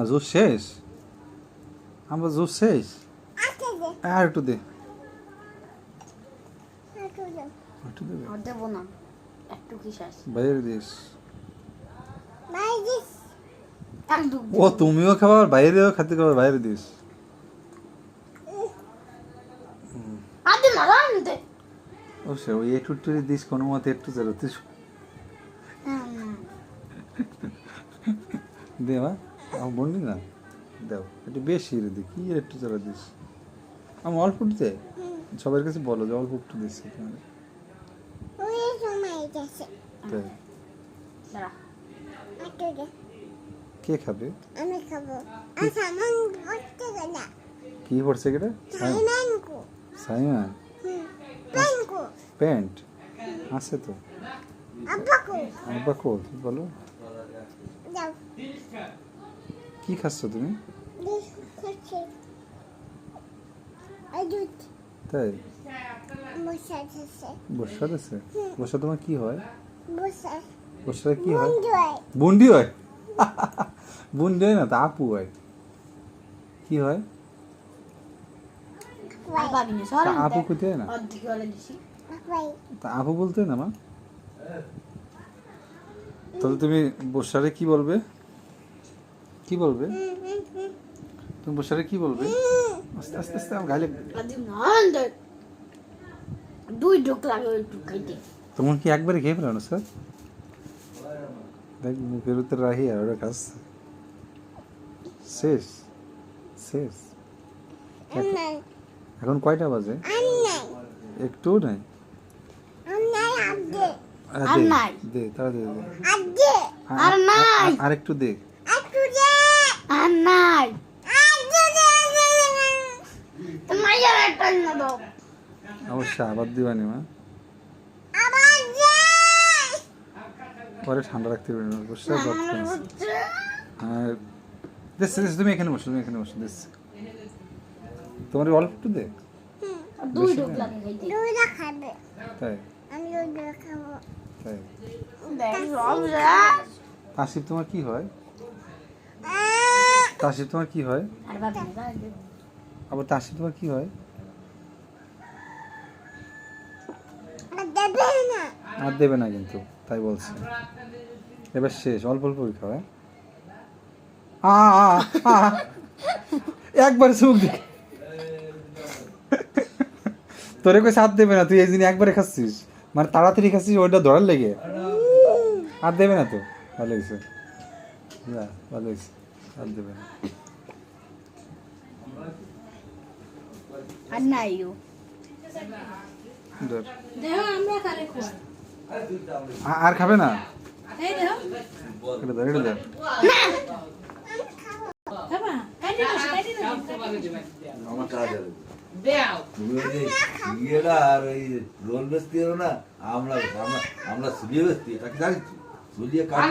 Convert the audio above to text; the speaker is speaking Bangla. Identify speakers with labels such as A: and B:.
A: জুস শেষ, আমার জুস শেষ। আর একটু দে, একটু দে,
B: দেবো না, একটু কি শেষ
A: বাইরে দিস।
B: একদম
A: ও তুমিও খাবার বাইরেও খাতে খাবার বাইরে দিস।
B: আদি মারান দে
A: ও সে ওই একটু একটু দিস কোনো মতে একটু জেরো দিস দে মা, আমার বললি না দাও একটু বেশি রে দি কি একটু জেরো দিস। আমি অল্প একটু দে, সবার কাছে বলো যে অল্প একটু দিচ্ছি তোমাদের। তাই কে খাবে?
C: আমি খাবো। আচ্ছা মন করতে গেলা
A: কি পড়ছে এটা?
C: সাইমানকো
A: সাইমান
C: পেনকো
A: প্যান্ট আছে তো।
C: আব্বাকো
A: আব্বা কো বলো
C: যাও
A: কি খাচ্ছ তুমি?
C: দিস খাচ্ছে আজুত
A: তাই
C: বসা আছে
A: বর্ষা আছে? বর্ষা তোমার কি হয়?
C: বসা
A: বর্ষা কি হয়?
C: বন্ধুই
A: বুন্ডি হয়? বুন্ডি হয় না তা আপু হয়। কি হয়?
B: আর পাবি না
A: তা
B: সর
A: আপু কইতে হয় না?
B: অর্ধেক বলে দিছি
C: ভাই
A: তা আপু বলতে হয় না মা? তাহলে তুমি বর্ষারে কি বলবে? কি বলবে তুমি বর্ষারে কি বলবে? আস্তে আস্তে আস্তে আমার গালে।
B: আদি মারান দে দুই ঢোক লাগে একটু খাইতে
A: তোমার কি একবারে খেয়ে ফেলানো স্যার? দেখ মুখের ভিতরে রাহি আর ওরা খাচ্ছে। শেষ শেষ।
C: আন্নাই
A: এখন কয়টা বাজে?
C: আন্নাই
A: একটু নাই।
C: আন্নাই আব্দে
B: আর নাই।
A: দে তারা দে দে।
C: আব্দে
B: আর নাই।
A: আর একটু দে।
C: একটু দে
B: আর নাই
C: একটু দে
B: তোমার আর একটা না দাও
A: অবশ্যই আবার দিবানি মা,
C: আবার দে
A: পরে ঠান্ডা রাখতে পারবে না অবশ্যই। আর দেশ দেশ তুমি এখানে বসো, তুমি এখানে বসো দেশ। তোমার অল্প একটু দে।
B: দুই ঢোক লাগে খাইতে
C: দুইটা খাবে
A: তাই
C: আমি দুইটা খাবো
A: তাই
B: দেখ সব যা
A: তাসিফ তোমার কি হয়? তাসিফ তোমার কি হয়?
B: আর পাবি না
A: আবার তাসিফ তোমার কি হয়?
C: দেবে না
A: আর দেবে না কিন্তু, তাই বলছি। এবার শেষ, অল্প অল্প খাও। একবার সুখ দিক তোরে কই সাথ দেবে না, তুই এই দিন একবারে খাচ্ছিস মানে তাড়াতাড়ি খাচ্ছিস ওইটা ধরার লেগে। আর দেবে না তো, ভালো হয়েছে যা, ভালো হয়েছে, আর দেবে না।
B: আর নাই ও
A: ধর।
B: দেখো আমরা কারে খোয়া
A: আর খাবে না?
B: এই দেখো
A: এটা ধর, এটা ধর।
B: বাবা কাটি না
D: আমার কাজ আছে তুমি ওই যে ইয়েটা আর ওই রোল বেচতে না, আমরা আমরা আমরা সুলিয়ে বেচতে, এটা কি জানিস? সুলিয়ে কাটি